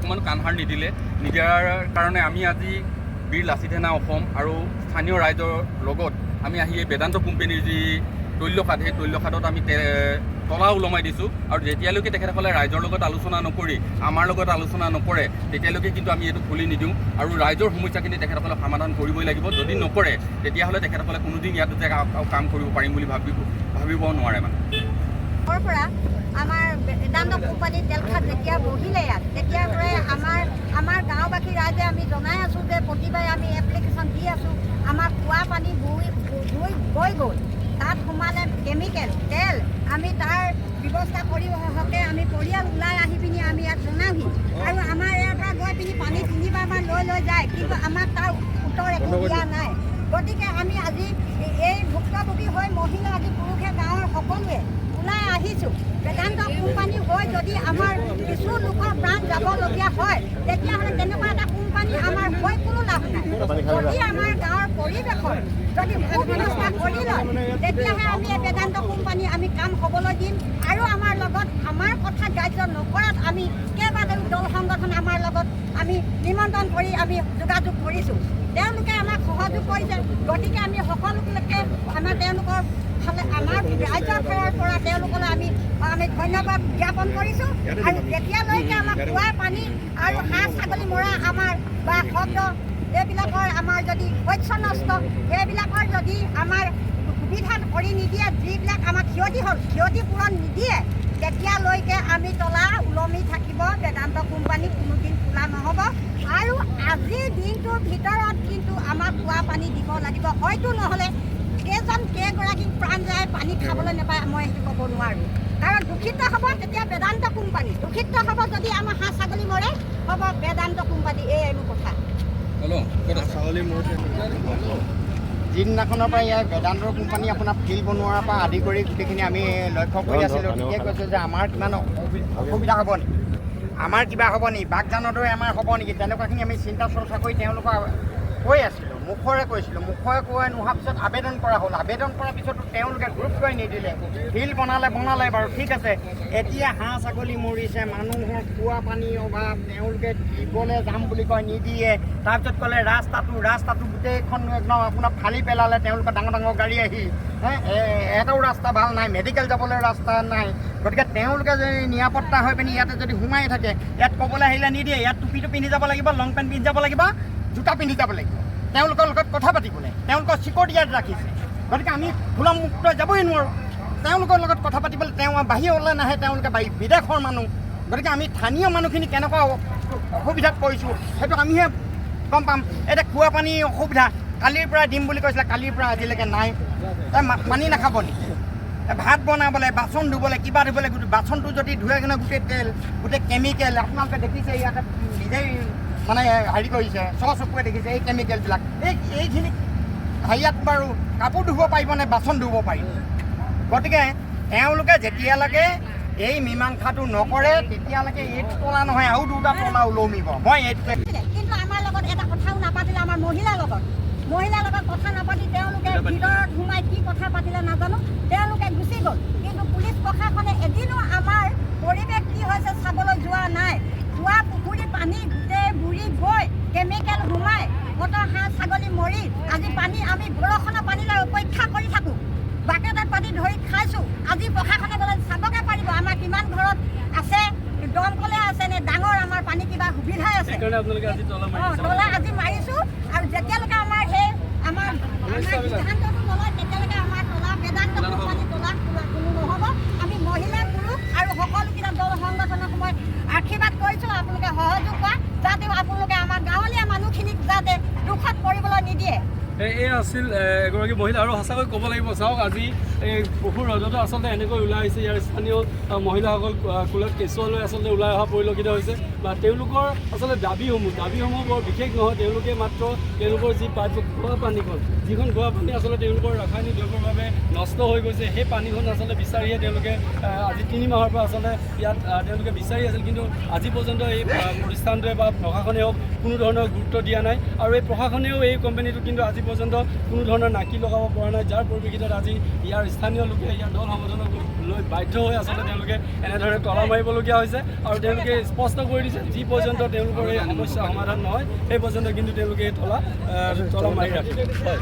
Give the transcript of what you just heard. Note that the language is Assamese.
অকণমান কাণসাৰ নিদিয়াৰ কাৰণে আমি আজি বীৰ লাচিত সেনা অসম আৰু স্থানীয় ৰাইজৰ লগত আমি আহি এই বেদান্ত কোম্পানীৰ যি তৈলখাদ সেই তৈলখাদত আমি তলা ওলমাই দিছোঁ আৰু যেতিয়ালৈকে তেখেতসকলে ৰাইজৰ লগত আলোচনা নকৰি আমাৰ লগত আলোচনা নকৰে তেতিয়ালৈকে কিন্তু আমি এইটো খুলি নিদিওঁ আৰু ৰাইজৰ সমস্যাখিনি তেখেতসকলে সমাধান কৰিবই লাগিব। যদি নকৰে তেতিয়াহ'লে তেখেতসকলে কোনোদিন ইয়াত যে কাম কৰিব পাৰিম বুলি ভাবিব নোৱাৰে। মানে পৰা আমাৰ বেদান্ত কোম্পানীৰ তেলখাদ যেতিয়া বহিলে ইয়াত তেতিয়াৰ পৰাই আমাৰ গাঁওবাসী ৰাইজে আমি জনাই আছোঁ যে প্ৰতিবাৰে আমি এপ্লিকেশ্যন দি আছোঁ। আমাৰ খোৱা পানী বৈ গ'ল, তাত সোমালে কেমিকেল তেল, আমি তাৰ ব্যৱস্থা কৰি হকে আমি পৰিয়াল ওলাই আহি পিনি আমি ইয়াত জনাওঁহি আৰু আমাৰ ইয়াৰ পৰা গৈ পিনি পানী 3বাৰমান লৈ যায়, কিন্তু আমাক তাৰ উত্তৰ একো দিয়া নাই। গতিকে আমি আজি এই ভুক্তভোগী হৈ মহিলা আজি পুৰুষে গাঁৱৰ সকলোৱে ওলাই আহিছোঁ। বেদান্ত কোম্পানী হৈ যদি আমাৰ কিছু লোকৰ প্ৰাণ যাবলগীয়া হয় তেতিয়াহ'লে তেনেকুৱা এটা কোম্পানী আমাৰ হৈ কোনো লাভ নাই। যদি আমাৰ গাঁৱৰ পৰিৱেশৰ যদি সুব্যৱস্থা কৰি লয় তেতিয়াহে আমি এই বেদান্ত কোম্পানী আমি কাম হ'বলৈ দিম আৰু আমাৰ লগত আমাৰ কথা গ্ৰাহ্য নকৰাত আমি কেইবাটাও দল সংগঠন আমাৰ লগত আমি নিমন্ত্ৰণ কৰি আমি যোগাযোগ কৰিছোঁ। তেওঁলোকে আমাক সহযোগ কৰিছে। গতিকে আমি সকলোকে আমাৰ তেওঁলোকৰ আমাৰ ৰাইজৰ ফালৰ পৰা তেওঁলোকলৈ আমি ধন্যবাদ জ্ঞাপন কৰিছোঁ। আৰু যেতিয়ালৈকে আমাক খোৱা পানী আৰু হাঁহ ছাগলী মৰা আমাৰ বা শব্দ এইবিলাকৰ আমাৰ যদি শস্য নষ্ট সেইবিলাকৰ যদি আমাৰ সুবিধা কৰি নিদিয়ে, যিবিলাক আমাৰ ক্ষতি পূৰণ নিদিয়ে তেতিয়ালৈকে আমি তলা ওলমি থাকিব। বেদান্ত কোম্পানী কোনোদিন খোলা নহ'ব আৰু আজিৰ দিনটোৰ ভিতৰত কিন্তু আমাক খোৱা পানী দিব লাগিব। হয়তো নহ'লে কেইগৰাকী প্ৰাণ যায় পানী খাবলৈ নাপায় মই সেইটো ক'ব নোৱাৰোঁ, কাৰণ দূষিত হ'ব তেতিয়া বেদান্ত কোম্পানী, দূষিত হ'ব যদি আমাৰ হাঁহ ছাগলী মৰে হ'ব বেদান্ত কোম্পানী। এইবোৰ কথা যিদিনাখনৰ পৰা ইয়াৰ বেদান্ত কোম্পানী আপোনাৰ ফিল্ড বনোৱাৰ পৰা আদি কৰি গোটেইখিনি আমি লক্ষ্য কৰি আছিলোঁ। তেতিয়াই কৈছোঁ যে আমাৰ কিমান অসুবিধা হ'ব নেকি, আমাৰ কিবা হ'ব নেকি, বাগজানৰ দৰে আমাৰ হ'ব নেকি, তেনেকুৱাখিনি আমি চিন্তা চৰ্চা কৰি তেওঁলোকক কৈ আছিলোঁ, মুখৰে কৈছিলোঁ। মুখৰে কৈ নোহোৱাৰ পিছত আবেদন কৰা হ'ল। আবেদন কৰাৰ পিছতো তেওঁলোকে গুৰুত্বই নিদিলে। ফিল্ড বনালে বাৰু ঠিক আছে, এতিয়া হাঁহ ছাগলী মৰিছে, মানুহৰ খোৱা পানী অভাৱ, তেওঁলোকে দিবলৈ যাম বুলি কয় নিদিয়ে। তাৰপিছত ক'লে ৰাস্তাটো গোটেইখন একদম আপোনাৰ ফালি পেলালে তেওঁলোকে ডাঙৰ গাড়ী আহি। এটাও ৰাস্তা ভাল নাই, মেডিকেল যাবলৈ ৰাস্তা নাই। গতিকে তেওঁলোকে যদি নিৰাপত্তা হৈ পিনি ইয়াতে যদি সোমাই থাকে, ইয়াত ক'বলৈ আহিলে নিদিয়ে। ইয়াত টুপিটো পিন্ধি যাব লাগিব, লং পেণ্ট পিন্ধি যাব লাগিব, জোতা পিন্ধি যাব লাগিব তেওঁলোকৰ লগত কথা পাতিবলৈ। তেওঁলোকৰ চিকিউৰিটি ইয়াত ৰাখিছে। গতিকে আমি খোলা মুক্ত যাবই নোৱাৰোঁ তেওঁলোকৰ লগত কথা পাতিবলৈ। তেওঁ বাহিৰলৈ নাহে, তেওঁলোকে বিদেশৰ মানুহ। গতিকে আমি স্থানীয় মানুহখিনি কেনেকুৱা অসুবিধাত পৰিছোঁ সেইটো আমিহে গম পাম। এতিয়া খোৱা পানী অসুবিধা, কালিৰ পৰা দিম বুলি কৈছিলে, কালিৰ পৰা আজিলৈকে নাই। পানী নাখাব নেকি? ভাত বনাবলৈ, বাচন ধুবলৈ, কিবা ধুবলৈ, বাচনটো যদি ধুৱে কিনে গোটেই তেল, গোটেই কেমিকেল। আপোনালোকে দেখিছে ইয়াতে নিজেই মানে হেৰি কৰিছে, চকুৱে দেখিছে এই কেমিকেলবিলাক। এইখিনি হেৰিয়াত বাৰু কাপোৰ ধুব পাৰিবনে, বাচন ধুব পাৰিব? গতিকে তেওঁলোকে যেতিয়ালৈকে এই মীমাংসাটো নকৰে তেতিয়ালৈকে এইটো তলা নহয় আৰু 2টা তলা ওলমিব। মই এইটোকে কিন্তু আমাৰ লগত এটা কথাও নাপাতিলে, আমাৰ মহিলাৰ লগত কথা নাপাতি তেওঁলোকে ভিতৰত সোমাই কি কথা পাতিলে নাজানো, তেওঁলোকে গুচি গ'ল। কিন্তু পুলিচ প্ৰশাসনে এদিনো আমাৰ পৰিৱেশ কি হৈছে চাবলৈ যোৱা নাই। খোৱা পুখুৰী পানী গোটেই বুৰি গৈ কেমিকেল সোমাই কত হাঁহ ছাগলী মৰি আজি পানী আমি বৰষুণৰ পানীলৈ অপেক্ষা কৰি থাকোঁ। বাকেটত পানী ধৰি খাইছোঁ। আজি প্ৰশাসনে গ'লে চাবকে পাৰিব আমাৰ কিমান ঘৰত আছে, দমকলে আছে নে ডাঙৰ আমাৰ পানী কিবা সুবিধাই আছে। তলা আজি মাৰিছোঁ আৰু যেতিয়ালৈকে আমাৰ সিদ্ধান্তটো নলয় তেতিয়ালৈকে আমাৰ তলা বেদান্ত কোম্পানী তলা কোনো নহ'ব। আমি মহিলা পুৰুষ আৰু সকলোকেইটা দল সংগঠনক মই আশীৰ্বাদ কৰিছোঁ আপোনালোকে সহযোগ কৰা, যাতে আপোনালোকে আমাৰ গাঁৱলীয়া মানুহখিনিক যাতে দুখত পৰিবলৈ নিদিয়ে। এই আছিল এগৰাকী মহিলা। আৰু সঁচাকৈ ক'ব লাগিব, চাওক আজি এই পশুৰ ৰজতো আচলতে এনেকৈ ওলাই আহিছে। ইয়াৰ স্থানীয় মহিলাসকল কোলাত কেঁচুৱা লৈ আচলতে ওলাই অহা পৰিলক্ষিত হৈছে বা তেওঁলোকৰ আচলতে দাবীসমূহ বৰ বিশেষ নহয়। তেওঁলোকে মাত্ৰ তেওঁলোকৰ যি খোৱা পানীখন, যিখন খোৱা পানী আচলতে তেওঁলোকৰ ৰাসায়নিক দ্ৰব্যৰ বাবে নষ্ট হৈ গৈছে, সেই পানীখন আচলতে বিচাৰিয়ে তেওঁলোকে আজি 3 মাহৰ পৰা আচলতে ইয়াত তেওঁলোকে বিচাৰি আছিল। কিন্তু আজি পৰ্যন্ত এই প্ৰতিষ্ঠানটোৱে বা প্ৰশাসনে হওক কোনো ধৰণৰ গুৰুত্ব দিয়া নাই। আৰু এই প্ৰশাসনেও এই কোম্পানীটো কিন্তু আজি পৰ্যন্ত কোনো ধৰণৰ নাকি লগাব পৰা নাই, যাৰ পৰিপ্ৰেক্ষিতত আজি ইয়াৰ স্থানীয় লোকে ইয়াৰ দল সংগঠনক লৈ বাধ্য হৈ আচলতে তেওঁলোকে এনেধৰণে তলা মাৰিবলগীয়া হৈছে। আৰু তেওঁলোকে স্পষ্ট কৰি দিছে যি পৰ্যন্ত তেওঁলোকৰ এই সমস্যা সমাধান নহয় সেই পৰ্যন্ত কিন্তু তেওঁলোকে এই তলা মাৰি ৰাখিব। হয়।